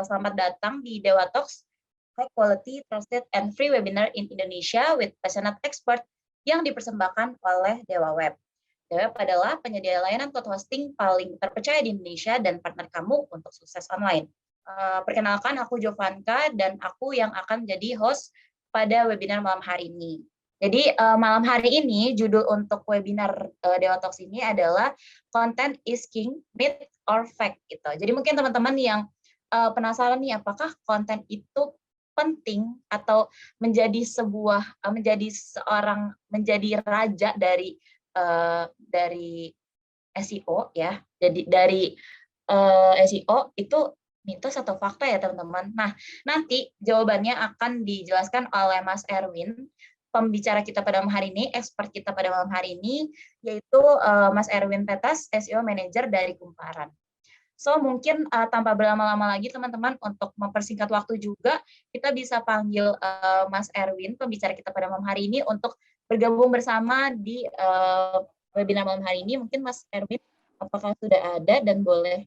Selamat datang di Dewa Talks, high quality, trusted, and free webinar in Indonesia with passionate expert yang dipersembahkan oleh Dewa Web. Dewa Web adalah penyedia layanan cloud hosting paling terpercaya di Indonesia dan partner kamu untuk sukses online. Perkenalkan, aku Jovanka dan aku yang akan jadi host pada webinar malam hari ini. Jadi malam hari ini judul untuk webinar Dewa Talks ini adalah Content is King, Myth or Fact gitu. Jadi mungkin teman-teman yang penasaran nih apakah konten itu penting atau menjadi menjadi raja dari SEO ya. Jadi dari SEO itu mitos atau fakta ya teman-teman. Nah, nanti jawabannya akan dijelaskan oleh Mas Erwin, pembicara kita pada malam hari ini, expert kita pada malam hari ini, yaitu Mas Erwin Petas, SEO Manager dari Kumparan. So, mungkin tanpa berlama-lama lagi teman-teman, untuk mempersingkat waktu juga, kita bisa panggil Mas Erwin, pembicara kita pada malam hari ini, untuk bergabung bersama di webinar malam hari ini. Mungkin Mas Erwin, apakah sudah ada dan boleh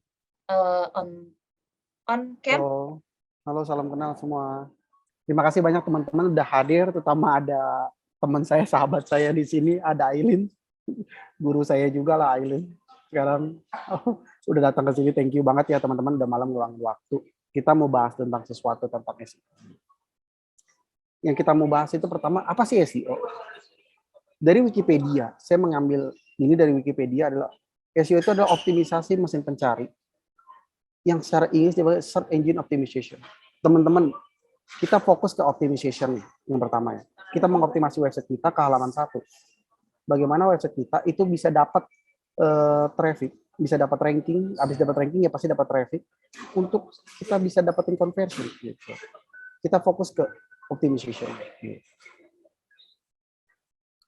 on cam? Halo, salam kenal semua. Terima kasih banyak teman-teman udah hadir, terutama ada teman saya, sahabat saya di sini, ada Aileen, guru saya juga lah Aileen. Sekarang udah datang ke sini, thank you banget ya teman-teman udah malam luang waktu. Kita mau bahas tentang sesuatu tentang SEO. Yang kita mau bahas itu pertama, apa sih SEO? Dari Wikipedia, saya mengambil ini dari Wikipedia adalah SEO itu adalah optimisasi mesin pencari yang secara Inggris disebut search engine optimization. Teman-teman, kita fokus ke optimization yang pertama ya. Kita mengoptimasi website kita ke halaman 1. Bagaimana website kita itu bisa dapat traffic, bisa dapat ranking, habis dapat ranking ya pasti dapat traffic untuk kita bisa dapetin conversion gitu. Kita fokus ke optimization. Gitu.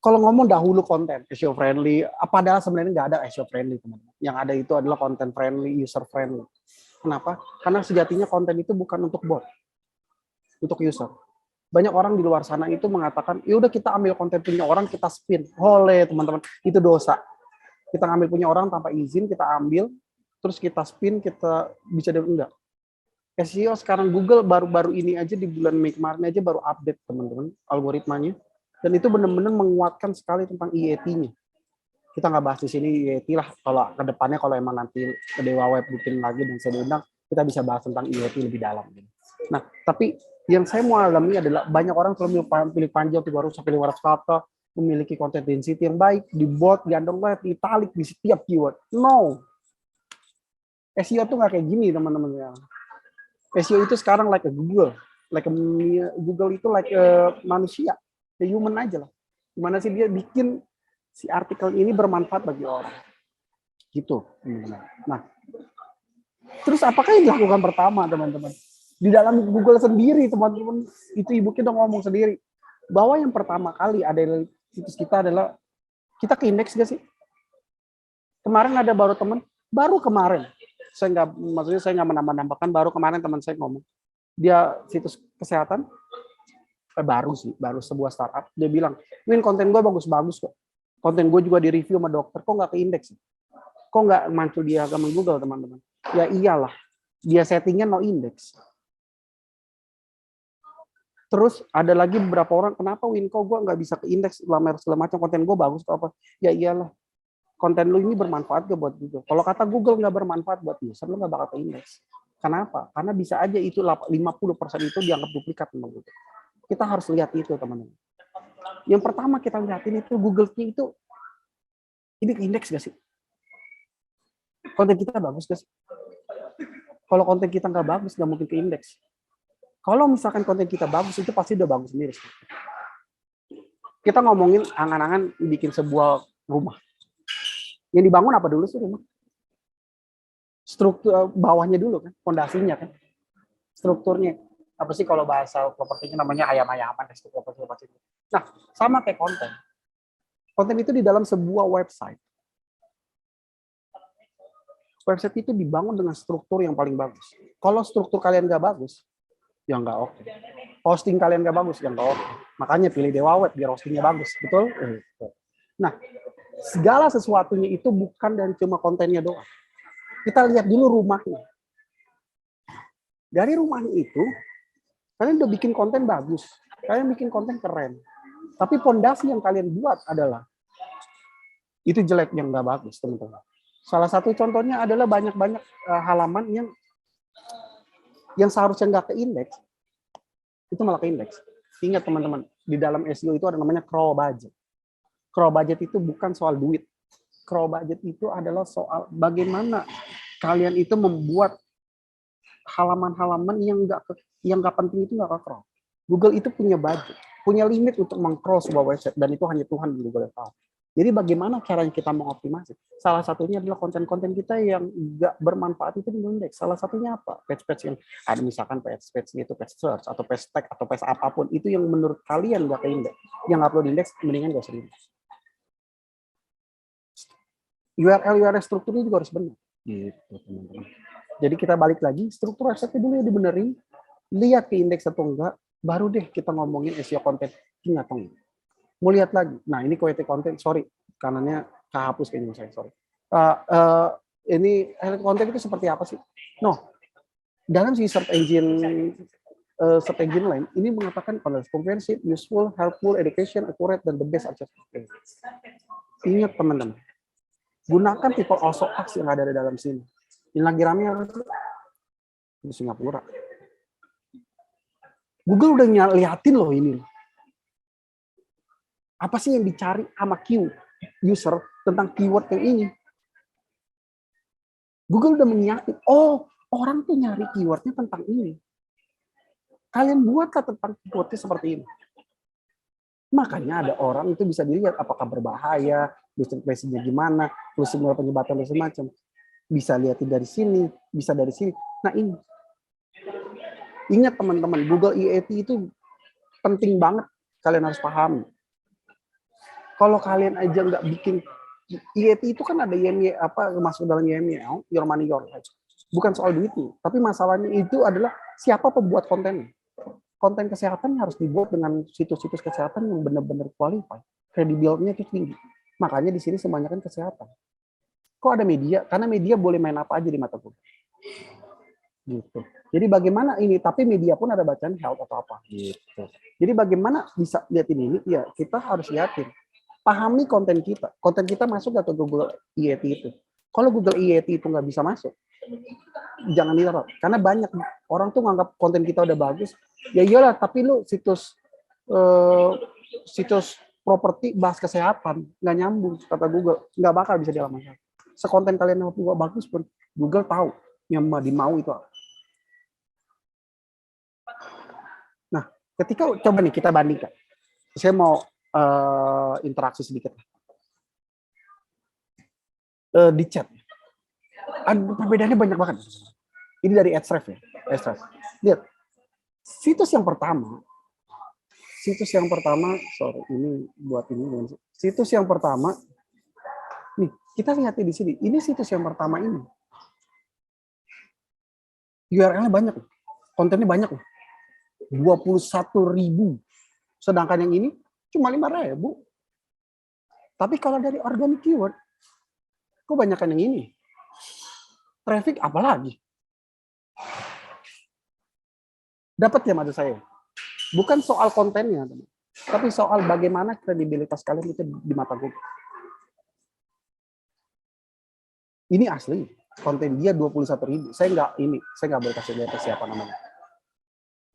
Kalau ngomong dahulu konten SEO friendly, padahal sebenarnya nggak ada SEO friendly teman-teman. Yang ada itu adalah konten friendly, user friendly. Kenapa? Karena sejatinya konten itu bukan untuk bot, untuk user. Banyak orang di luar sana itu mengatakan, ya udah kita ambil konten punya orang, kita spin. Boleh teman-teman, itu dosa. Kita ngambil punya orang tanpa izin, kita ambil, terus kita spin, kita bisa enggak. SEO sekarang Google baru-baru ini aja di bulan Mei kemarin aja baru update teman-teman algoritmanya, dan itu benar-benar menguatkan sekali tentang IET-nya. Kita nggak bahas di sini IET lah, kalau kedepannya kalau emang nanti ke Dewa Web bikin lagi dan saya diundang, kita bisa bahas tentang IET lebih dalam. Nah, tapi yang saya mau alami adalah banyak orang selalu pilih panjang 300 sampai 500 kata, memiliki content density yang baik, di bot, di underline, di italic, di setiap keyword. No. SEO tuh nggak kayak gini teman-teman. SEO itu sekarang like a Google. Google itu like a manusia. The human aja lah. Gimana sih dia bikin si artikel ini bermanfaat bagi orang. Gitu. Nah, terus apakah yang dilakukan pertama teman-teman? Di dalam Google sendiri teman-teman, itu ibu kita ngomong sendiri bahwa yang pertama kali ada situs kita adalah kita ke indeks gak sih? Kemarin ada baru kemarin saya nggak menambahkan, baru kemarin teman saya ngomong dia situs kesehatan baru sebuah startup, dia bilang Win, konten gue bagus-bagus kok, konten gue juga di review sama dokter, kok nggak ke indeks, kok nggak muncul di halaman Google teman-teman? Ya iyalah, dia settingnya no indeks. Terus ada lagi beberapa orang, kenapa Win kok gue nggak bisa ke indeks segala macam, konten gue bagus kok apa? Ya iyalah, konten lu ini bermanfaat gak buat Google? Kalau kata Google nggak bermanfaat buat user, lu nggak bakal ke indeks. Kenapa? Karena bisa aja itu 50% itu dianggap duplikat sama Google. Kita harus lihat itu teman-teman. Yang pertama kita lihatin itu Google-nya itu ini ke indeks gak sih? Konten kita bagus gak sih? Kalau konten kita nggak bagus, nggak mungkin ke indeks. Kalau misalkan konten kita bagus, itu pasti udah bagus sendiri. Kita ngomongin angan-angan bikin sebuah rumah. Yang dibangun apa dulu sih rumah? Struktur bawahnya dulu kan, fondasinya kan. Strukturnya. Apa sih kalau bahasa propertinya namanya ayam-ayaman, struktur. Nah, sama kayak konten. Konten itu di dalam sebuah website. Website itu dibangun dengan struktur yang paling bagus. Kalau struktur kalian nggak bagus, ya nggak oke. Hosting kalian nggak bagus, ya nggak oke. Makanya pilih Dewa Web biar hostingnya bagus, betul? Nah, segala sesuatunya itu bukan dari cuma kontennya doang. Kita lihat dulu rumahnya. Dari rumahnya itu, kalian udah bikin konten bagus, kalian bikin konten keren. Tapi pondasi yang kalian buat adalah itu jelek, yang nggak bagus, teman-teman. Salah satu contohnya adalah banyak-banyak halaman yang seharusnya nggak ke indeks, itu malah ke indeks. Ingat teman-teman, di dalam SEO itu ada namanya crawl budget. Crawl budget itu bukan soal duit. Crawl budget itu adalah soal bagaimana kalian itu membuat halaman-halaman yang nggak penting itu nggak ke crawl. Google itu punya budget, punya limit untuk meng-crawl sebuah website, dan itu hanya Tuhan di Google yang tahu. Jadi bagaimana caranya kita mengoptimasi? Salah satunya adalah konten-konten kita yang nggak bermanfaat itu di indeks. Salah satunya apa? Page-page yang ada, misalkan page-page itu page search atau page tag atau page apapun itu yang menurut kalian nggak ke indeks, yang upload di indeks, mendingan nggak usah di indeks. URL strukturnya juga harus benar. Gitu teman-teman. Jadi kita balik lagi, struktur website dulu dibenerin, lihat ke indeks atau enggak, baru deh kita ngomongin SEO konten atau enggak. Mau lihat lagi. Nah, ini quality content, sorry, kanannya kehapus kayaknya saya, sorry. Ini konten itu seperti apa sih? No, dalam si search engine lain, ini mengatakan comprehensive, useful, helpful, education, accurate, dan the best access. Ingat teman-teman, gunakan tipe also ask yang ada di dalam sini. Yang lagi rame di Singapura. Google udah liatin loh ini. Apa sih yang dicari sama user tentang keyword yang ini? Google udah menyiapin, oh orang tuh nyari keywordnya tentang ini. Kalian buatlah tentang keywordnya seperti ini. Makanya ada orang itu bisa dilihat apakah berbahaya, message-nya gimana, terus semua penyebatan dan semacam. Bisa lihatin dari sini, bisa dari sini. Nah ini. Ingat teman-teman, Google IAT itu penting banget kalian harus pahami. Kalau kalian aja nggak bikin IAT itu kan ada YMY apa masuk dalam YMY, your money your life. Bukan soal duitnya, tapi masalahnya itu adalah siapa pembuat kontennya. Konten kesehatan harus dibuat dengan situs-situs kesehatan yang benar-benar qualified, kredibilitasnya itu tinggi. Makanya di sini semuanya kan kesehatan. Kok ada media? Karena media boleh main apa aja di mata Google. Gitu. Jadi bagaimana ini? Tapi media pun ada bacaan health atau apa. Gitu. Jadi bagaimana bisa liatin ini? Ya kita harus liatin. Pahami konten kita. Konten kita masuk atau Google IAT itu. Kalau Google IAT itu nggak bisa masuk, jangan ditaruh. Karena banyak orang tuh nganggap konten kita udah bagus. Ya iyalah, tapi lu situs properti bahas kesehatan nggak nyambung kata Google, nggak bakal bisa dialamatkan. Sekonten kalian yang bagus pun Google tahu yang dimau itu apa. Nah, ketika coba nih kita bandingkan, saya mau interaksi sedikit di chat. Perbedaannya banyak banget. Ini dari Ahrefs ya. Ahrefs. Lihat. Situs yang pertama, sorry, ini buat ini. Situs yang pertama, nih kita lihat di sini. Ini situs yang pertama ini. URL-nya banyak, kontennya banyak, 21.000. Sedangkan yang ini cuma 5.000. Tapi kalau dari organic keyword, kok banyakan yang ini? Traffic apalagi? Dapat ya maksud saya? Bukan soal kontennya, tapi soal bagaimana kredibilitas kalian itu di mata Google. Ini asli, konten dia 21.000. Saya nggak boleh kasih lihat siapa namanya.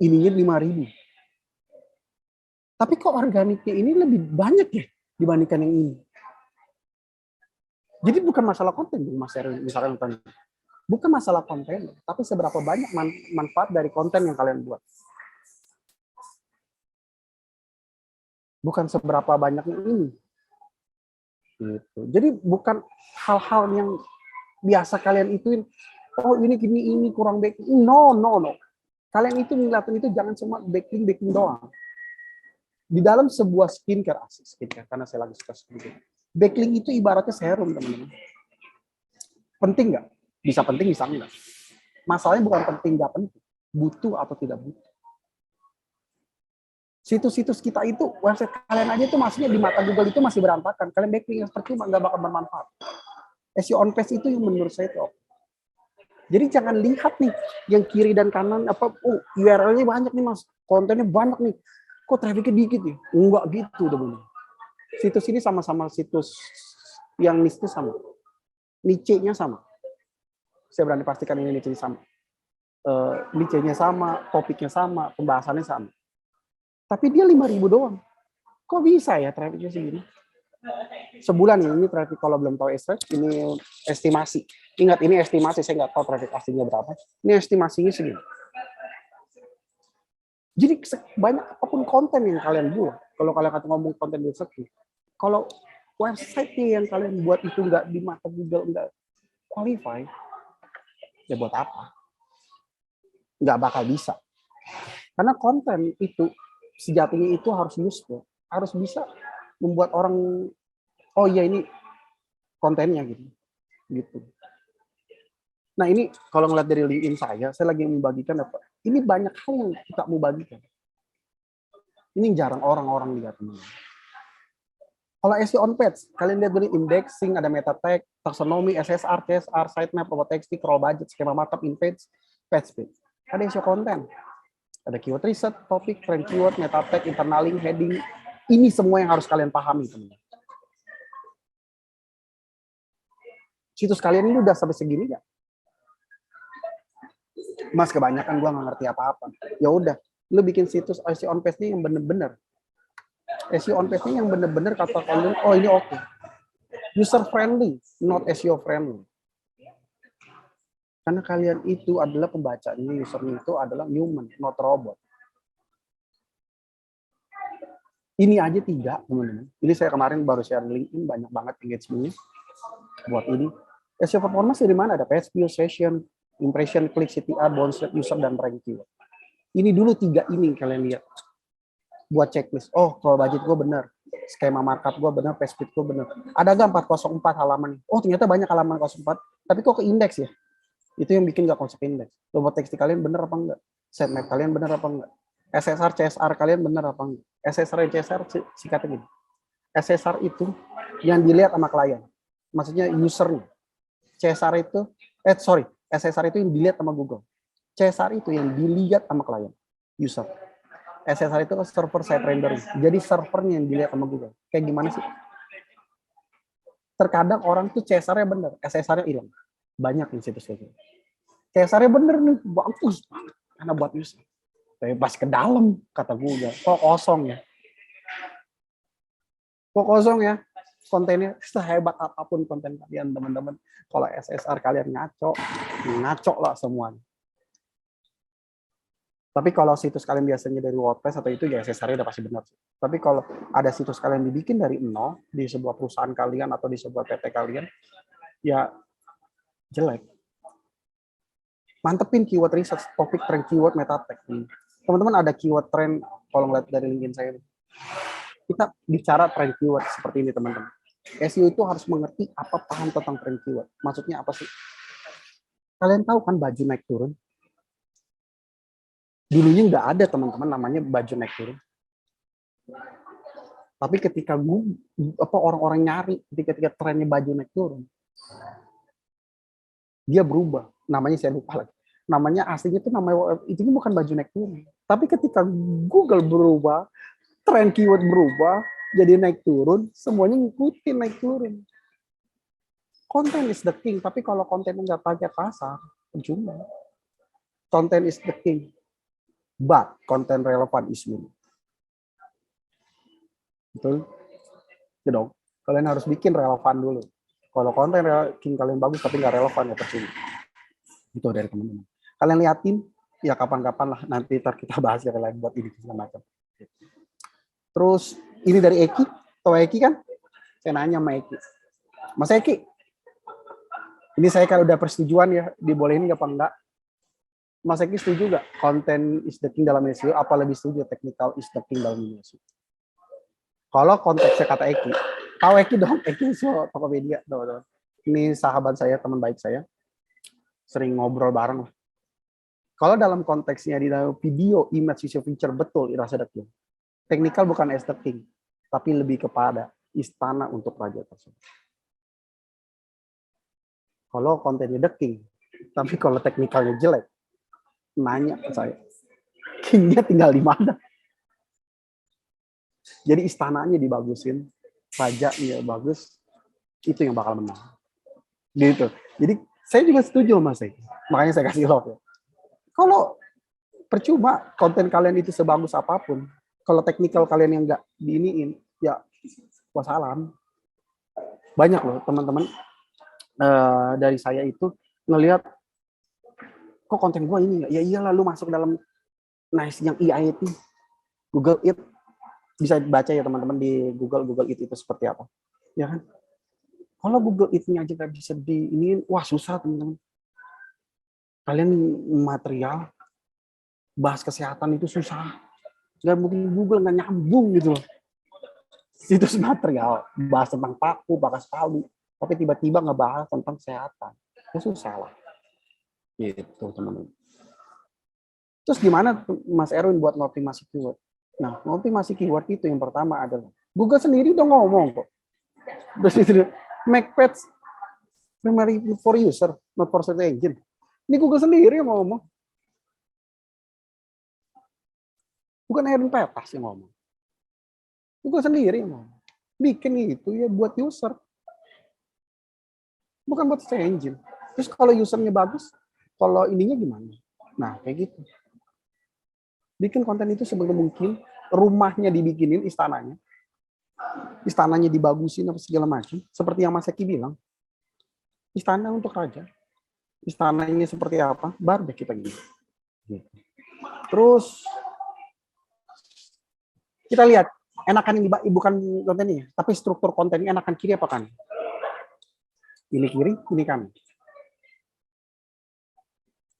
Ininya 5.000. Tapi kok organiknya ini lebih banyak ya dibandingkan yang ini? Jadi bukan masalah konten, Mas Erwin, misalkan tanya. Bukan masalah konten, tapi seberapa banyak manfaat dari konten yang kalian buat. Bukan seberapa banyaknya ini. Gitu. Jadi bukan hal-hal yang biasa kalian ituin, oh ini gini, ini kurang backlink. No. Kalian itu ngeliatin itu jangan cuma backlink doang. Di dalam sebuah skincare, karena saya lagi suka skincare. Backlink itu ibaratnya serum, teman-teman. Penting nggak? Bisa penting, bisa enggak. Masalahnya bukan penting nggak penting, butuh atau tidak butuh. Situs-situs kita itu, website kalian aja itu maksudnya di mata Google itu masih berantakan. Kalian backlink yang seperti itu nggak bakal bermanfaat. SEO on page itu yang menurut saya itu. Jadi jangan lihat nih yang kiri dan kanan apa, URL-nya banyak nih Mas, kontennya banyak nih. Kok traffic-nya dikit nih? Enggak gitu teman-teman. Situs ini sama-sama situs yang niche sama. Niche-nya sama. Saya berani pastikan ini niche-nya sama. Niche-nya sama, topiknya sama, pembahasannya sama. Tapi dia 5.000 doang. Kok bisa ya traffic-nya segini? Sebulan ini traffic, kalau belum tahu ini estimasi. Ingat, ini estimasi, saya nggak tahu traffic aslinya berapa. Ini estimasinya segini. Jadi banyak apapun konten yang kalian buat, kalau kalian kata ngomong konten insecure, kalau website yang kalian buat itu nggak di mata Google, nggak qualify, ya buat apa? Nggak bakal bisa. Karena konten itu sejatinya itu harus useful, harus bisa membuat orang, oh iya ini kontennya gitu. Nah ini kalau ngeliat dari LinkedIn saya lagi membagikan apa? Ini banyak hal yang kita mau bagikan. Ini jarang orang-orang lihat. Kalau SEO on page, kalian lihat dulu indexing, ada meta tag, taxonomy, SSR, CSR, sitemap, robotext, crawl budget, skema markup, in page, page speed. Ada SEO konten. Ada keyword research, topik, trend keyword, meta tag, internal link, heading. Ini semua yang harus kalian pahami, teman-teman. Situs kalian ini udah sampai segini nggak? Mas, kebanyakan gua nggak ngerti apa-apa. Ya udah, lu bikin situs SEO on page-nya yang bener-bener. SEO on page-nya yang bener-bener kata kalian, oh ini oke. User friendly, not SEO friendly. Karena kalian itu adalah pembacanya, usernya itu adalah human, not robot. Ini aja tidak, teman-teman. Ini saya kemarin baru share LinkedIn, banyak banget engagement-nya buat ini. SEO performance dari mana? Ada page view, session, impression, click, CTR, bounce rate, user, dan rank keyword. Ini dulu 3 ini kalian lihat. Buat checklist. Oh, kalau budget gue benar. Skema markup gue benar, page speed gue benar. Ada nggak 404 halaman? Oh, ternyata banyak halaman 04. Tapi kok ke indeks ya? Itu yang bikin nggak konsep indeks. Logo tekstil kalian benar apa enggak? Sitemap kalian benar apa enggak? SSR, CSR kalian benar apa enggak? SSR dan CSR sikatnya gini. SSR itu yang dilihat sama klien. Maksudnya usernya. CSR itu, SSR itu yang dilihat sama Google. CSR itu yang dilihat sama klien, user. SSR itu server side rendering. Jadi servernya yang dilihat sama Google. Kayak gimana sih? Terkadang orang tuh CSR-nya benar, SSR-nya hilang. Banyak di situs kayak gitu. CSR-nya bener nih, bagus banget. Karena buat user. Tapi pas ke dalam, kata Google, kok kosong ya? Kok kosong ya? Kontennya sehebat apapun konten kalian, teman-teman. Kalau SSR kalian ngaco lah semuanya. Tapi kalau situs kalian biasanya dari WordPress atau itu, ya SSR-nya udah pasti benar. Tapi kalau ada situs kalian dibikin dari nol, di sebuah perusahaan kalian atau di sebuah PT kalian, ya jelek. Mantepin keyword research, topik, trend, keyword, meta tag. Teman-teman ada keyword trend, kalau ngeliat dari LinkedIn saya, kita bicara trend keyword seperti ini, teman-teman. SEO itu harus mengerti apa paham tentang trend keyword. Maksudnya apa sih? Kalian tahu kan baju naik turun? Dulunya nggak ada, teman-teman, namanya baju naik turun. Tapi ketika orang-orang nyari, ketika trennya baju naik turun, dia berubah. Namanya saya lupa lagi. Namanya aslinya itu namanya itu bukan baju naik turun. Tapi ketika Google berubah, tren keyword berubah, jadi naik turun, semuanya ngikutin naik turun. Konten is the king, tapi kalau kontennya nggak pakai kasar, percuma. Konten is the king, but konten relevan is winning. Betul? Ya dong. Kalian harus bikin relevan dulu. Kalau konten king kalian bagus tapi nggak relevan, ya percuma. Itu dari teman-teman. Kalian liatin, ya kapan-kapan lah nanti kita bahas yang lain buat ini segala macam. Terus ini dari Eki, tahu Eki kan? Saya nanya sama Eki, Mas Eki, ini saya kan udah persetujuan ya, dibolehin nggak apa enggak? Mas Eki setuju nggak konten is the king dalam SEO? Apa lebih setuju technical is the king dalam SEO? Kalau konteksnya kata Eki, tahu Eki dong, Eki SEO Tokopedia, teman-teman. Ini sahabat saya, teman baik saya, sering ngobrol bareng. Kalau dalam konteksnya di dalam video, image, visual feature, betul rasa the king. Technical bukan as the king, tapi lebih kepada istana untuk raja tersebut. Kalau kontennya the king, Tapi kalau teknikalnya jelek, nanya ke saya, kingnya tinggal di mana? Jadi istananya dibagusin, rajanya bagus, itu yang bakal menang. Gitu. Jadi saya juga setuju sama saya. Makanya saya kasih love ya. Kalau percuma konten kalian itu sebagus apapun, kalau teknikal kalian yang nggak diiniin, ya wassalam. Banyak loh teman-teman dari saya itu ngelihat kok konten gue ini nggak, ya iyalah lu masuk dalam nice yang EIT, Google It, bisa baca ya teman-teman di Google It itu seperti apa, ya kan? Kalau Google It-nya aja nggak bisa di ini, wah susah teman-teman. Kalian material bahas kesehatan itu susah, nggak mungkin Google nggak nyambung gitu loh. Situs material bahas tentang paku, bahas palu, tapi tiba-tiba ngebahas tentang kesehatan, itu susah lah. Gitu teman-teman. Terus gimana Mas Erwin buat ngoptimasi keyword? Nah, ngoptimasi keyword itu yang pertama adalah Google sendiri udah ngomong kok. Terus itu make page primary for user, not for search engine. Ini Google sendiri yang ngomong. Bukan Erwin Petas yang ngomong. Google sendiri yang ngomong. Bikin itu ya buat user. Bukan buat search engine. Terus kalau usernya bagus, kalau ininya gimana? Nah, kayak gitu. Bikin konten itu sebelum mungkin, rumahnya dibikinin istananya dibagusin apa segala macam, seperti yang Mas Eki bilang, istana untuk raja, istana ini seperti apa, baru deh kita gini. Terus kita lihat enakan ini bukan kontennya, tapi struktur kontennya enakan kiri apa kan? Ini kiri, ini kan.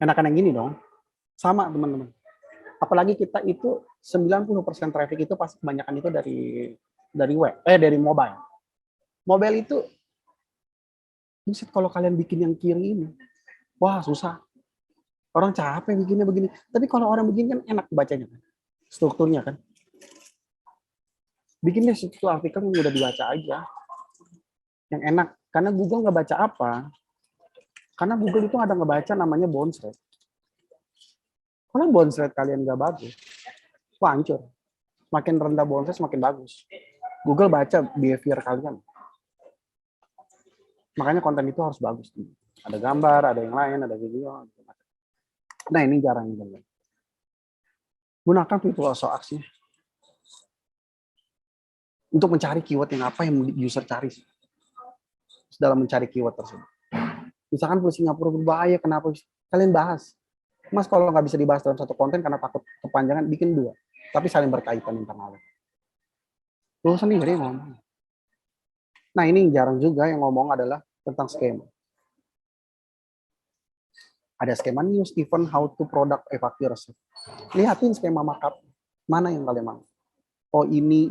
Enakan yang ini dong, sama teman-teman. Apalagi kita itu 90% traffic itu pasti kebanyakan itu dari web, dari mobile. Mobile itu, buset kalau kalian bikin yang kiri ini, wah susah. Orang capek bikinnya begini. Tapi kalau orang begini kan enak bacanya kan, strukturnya kan. Bikin deh satu artikel yang udah dibaca aja, yang enak. Karena Google nggak baca apa? Karena Google itu ada ngebaca namanya bounce rate. Kalau bounce rate kalian nggak bagus, wah hancur. Makin rendah bounce rate, makin bagus. Google baca behavior kalian. Makanya konten itu harus bagus. Ada gambar, ada yang lain, ada video. Nah ini jarang. Gunakan fitur auto aksi untuk mencari keyword yang apa yang user cari dalam mencari keyword tersebut. Misalkan pulau Singapura berbahaya, kenapa? Kalian bahas. Mas kalau nggak bisa dibahas dalam satu konten karena takut kepanjangan, bikin dua. Tapi saling berkaitan internalnya. Lu sendiri ngomong. Nah ini jarang juga yang ngomong adalah tentang skema. Ada skema news, even how to product evaluation. Lihatin skema markup. Mana yang kalian mau? Oh ini.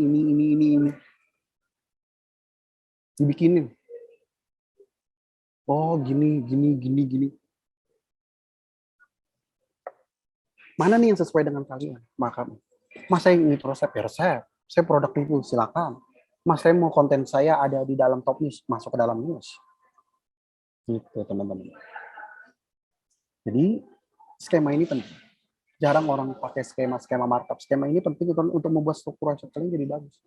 Dibikinin. Oh gini. Mana nih yang sesuai dengan kalian? Maka, Mas saya ingin resep ya resep. Saya produk review, silakan. Mas saya mau konten saya ada di dalam top news, masuk ke dalam news. Gitu teman-teman. Jadi skema ini penting. Jarang orang pakai skema markup. Skema ini penting untuk membuat struktur website kalian jadi bagus.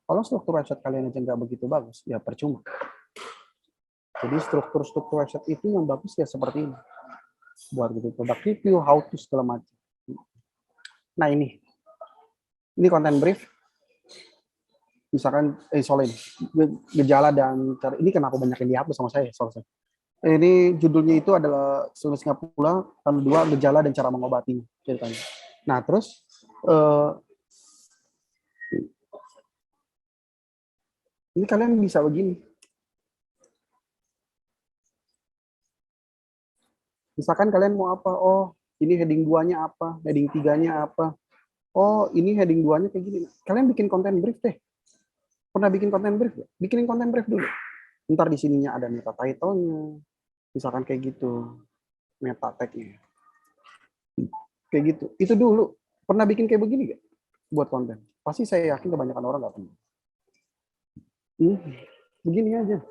Kalau struktur website kalian aja nggak begitu bagus, ya percuma. Jadi struktur website itu yang bagus ya seperti ini. Buat gitu produk review, how to segala macam. Nah ini konten brief. Misalkan soal ini gejala dan cara ini kenapa banyak yang dihapus sama saya soal saya. Ini judulnya itu adalah Singapura tahun 2 gejala dan cara mengobati ceritanya. Nah terus ini kalian bisa begini. Misalkan kalian mau apa? Oh ini heading 2-nya apa? Heading 3-nya apa? Oh ini heading 2-nya kayak gini. Kalian bikin konten brief deh. Pernah bikin konten brief ya? Bikinin konten brief dulu. Ntar di sininya ada meta title-nya. Misalkan kayak gitu. Meta tag-nya. Kayak gitu. Itu dulu. Pernah bikin kayak begini gak? Buat konten. Pasti saya yakin kebanyakan orang gak pernah. Begini aja.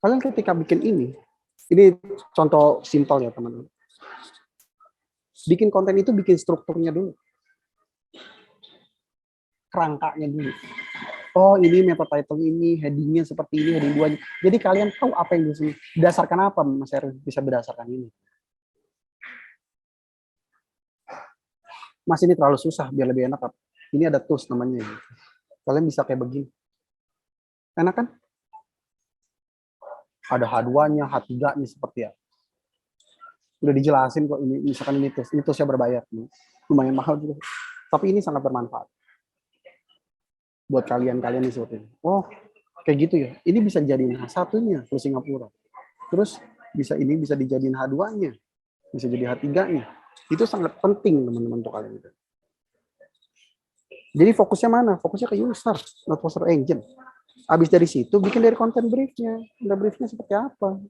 Kalian ketika bikin ini contoh simpel ya teman-teman. Bikin konten itu bikin strukturnya dulu. Kerangkanya dulu. Oh ini meta title ini, headingnya seperti ini, heading 2-nya. Jadi kalian tahu apa yang berdasarkan apa Mas Erwin bisa berdasarkan ini. Mas ini terlalu susah, biar lebih enak. Ini ada tools namanya. Kalian bisa kayak begini. Enak kan? Ada H2-nya, H3-nya seperti apa. Udah dijelasin kok ini, misalkan ini toolsnya berbayar. Lumayan mahal juga. Tapi ini sangat bermanfaat. Buat kalian seperti ini. Oh, kayak gitu ya. Ini bisa jadiin H1-nya ke Singapura. Terus ini bisa dijadiin H2-nya. Bisa jadi H3-nya. Itu sangat penting teman-teman untuk kalian. Jadi fokusnya mana? Fokusnya ke user, not user engine. Habis dari situ bikin dari konten briefnya. Konten briefnya seperti apa?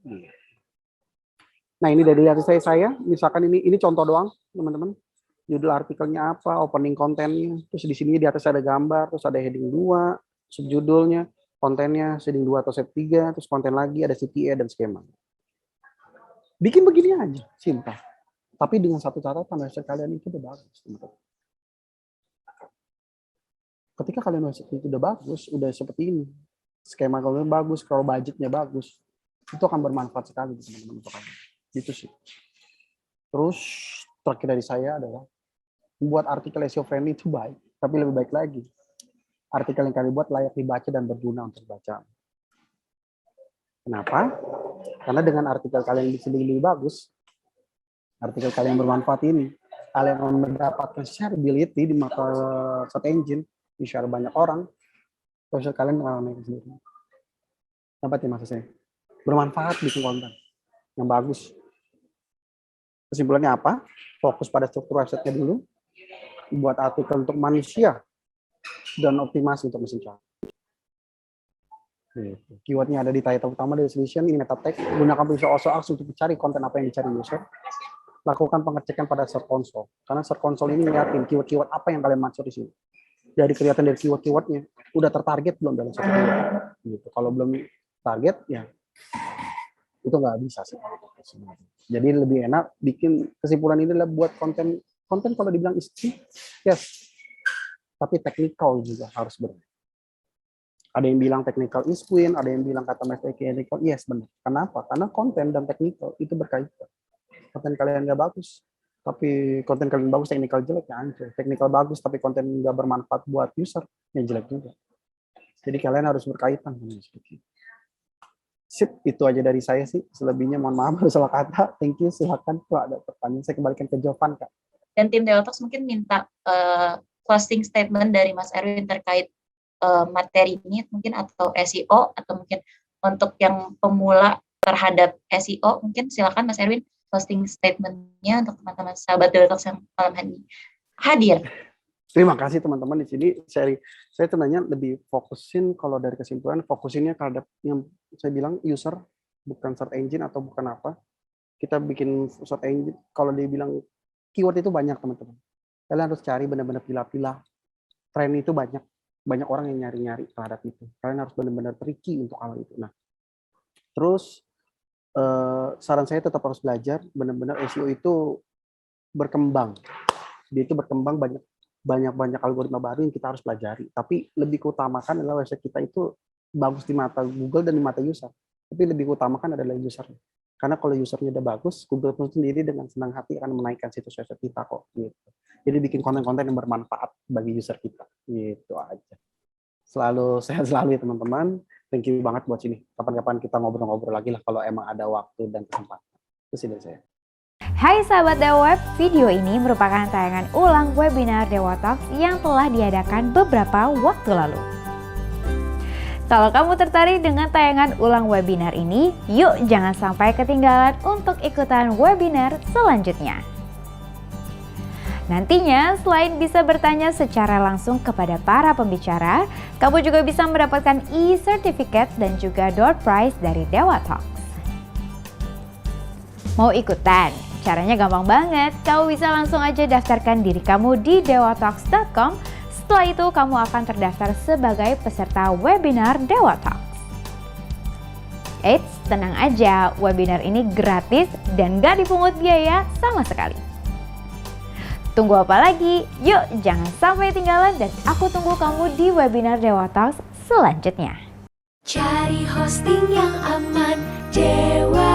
Nah ini dari saya. Misalkan ini contoh doang teman-teman. Judul artikelnya apa, opening kontennya, terus di sini di atas ada gambar, terus ada heading 2, subjudulnya, kontennya heading 2 atau set 3, terus konten lagi ada CTA dan skema. Bikin begini aja, simpel. Tapi dengan satu catatan, website kalian itu udah bagus. Ketika kalian website itu udah bagus, udah seperti ini, skema kalian bagus, kalau budgetnya bagus, itu akan bermanfaat sekali teman-teman untuk kalian. Gitu sih. Terus terakhir dari saya adalah membuat artikel SEO friendly itu baik, tapi lebih baik lagi artikel yang kalian buat layak dibaca dan berguna untuk bacaan. Kenapa? Karena dengan artikel kalian bisa lebih bagus, artikel kalian bermanfaat ini, kalian mendapatkan shareability di mata search engine, di-share banyak orang, terus kalian naik sendiri. Dapat ya maksud saya? Bermanfaat bikin konten yang bagus. Kesimpulannya apa? Fokus pada struktur website-nya dulu, buat artikel untuk manusia, dan optimasi untuk mesin cari. Keyword-nya ada di title utama, description, ini meta tag. Gunakan visual source untuk mencari konten apa yang dicari user. Lakukan pengecekan pada Search Console. Karena Search Console ini ngeliatin keyword-keyword apa yang kalian masuk di sini. Jadi kelihatan dari keyword-keywordnya, udah tertarget belum dalam satu keyword. Gitu. Kalau belum target, ya itu nggak bisa sih. Jadi lebih enak bikin kesimpulan ini adalah buat konten kalau dibilang istri, yes, tapi teknikal juga harus benar. Ada yang bilang technical is queen, ada yang bilang kata technical, yes benar. Kenapa? Karena konten dan teknikal itu berkaitan. Konten kalian nggak bagus, tapi konten kalian bagus, teknikal jelek ya hancur. Teknikal bagus, tapi konten nggak bermanfaat buat user, ya jelek juga. Jadi kalian harus berkaitan. Sip, itu aja dari saya sih. Selebihnya mohon maaf kalau salah kata. Thank you, silakan kalau ada pertanyaan saya kembalikan ke Jovan, Kak. Dan tim Delotox mungkin minta closing statement dari Mas Erwin terkait materi ini mungkin atau SEO atau mungkin untuk yang pemula terhadap SEO mungkin silakan Mas Erwin closing statement-nya untuk teman-teman sahabat Delotox yang malam hari ini hadir. Terima kasih teman-teman di sini. Saya sebenarnya lebih fokusin kalau dari kesimpulan fokusinnya terhadap yang saya bilang user, bukan search engine atau bukan apa. Kita bikin search engine kalau dia bilang keyword itu banyak teman-teman. Kalian harus cari benar-benar pilah-pilah. Tren itu banyak orang yang nyari-nyari terhadap itu. Kalian harus benar-benar tricky untuk hal itu. Nah, terus saran saya tetap harus belajar. Benar-benar SEO itu berkembang. Dia itu berkembang banyak algoritma baru yang kita harus pelajari. Tapi lebih keutamakan adalah website kita itu bagus di mata Google dan di mata user. Tapi lebih keutamakan adalah usernya. Karena kalau usernya udah bagus, Google pun sendiri dengan senang hati akan menaikkan situs website kita kok. Gitu. Jadi bikin konten-konten yang bermanfaat bagi user kita. Gitu aja. Selalu sehat selalu ya teman-teman. Thank you banget buat sini. Kapan-kapan kita ngobrol-ngobrol lagi lah kalau emang ada waktu dan kesempatan. Itu sih dari saya. Hai sahabat Dewa Web, video ini merupakan tayangan ulang webinar Dewa Talks yang telah diadakan beberapa waktu lalu. Kalau kamu tertarik dengan tayangan ulang webinar ini, yuk jangan sampai ketinggalan untuk ikutan webinar selanjutnya. Nantinya, selain bisa bertanya secara langsung kepada para pembicara, kamu juga bisa mendapatkan e-certificate dan juga door prize dari Dewa Talks. Mau ikutan? Caranya gampang banget, kamu bisa langsung aja daftarkan diri kamu di dewatalks.com. Setelah itu kamu akan terdaftar sebagai peserta webinar Dewa Talks. Eits, tenang aja, webinar ini gratis dan gak dipungut biaya sama sekali. Tunggu apa lagi? Yuk, jangan sampai ketinggalan dan aku tunggu kamu di webinar Dewa Talks selanjutnya. Cari hosting yang aman, Dewa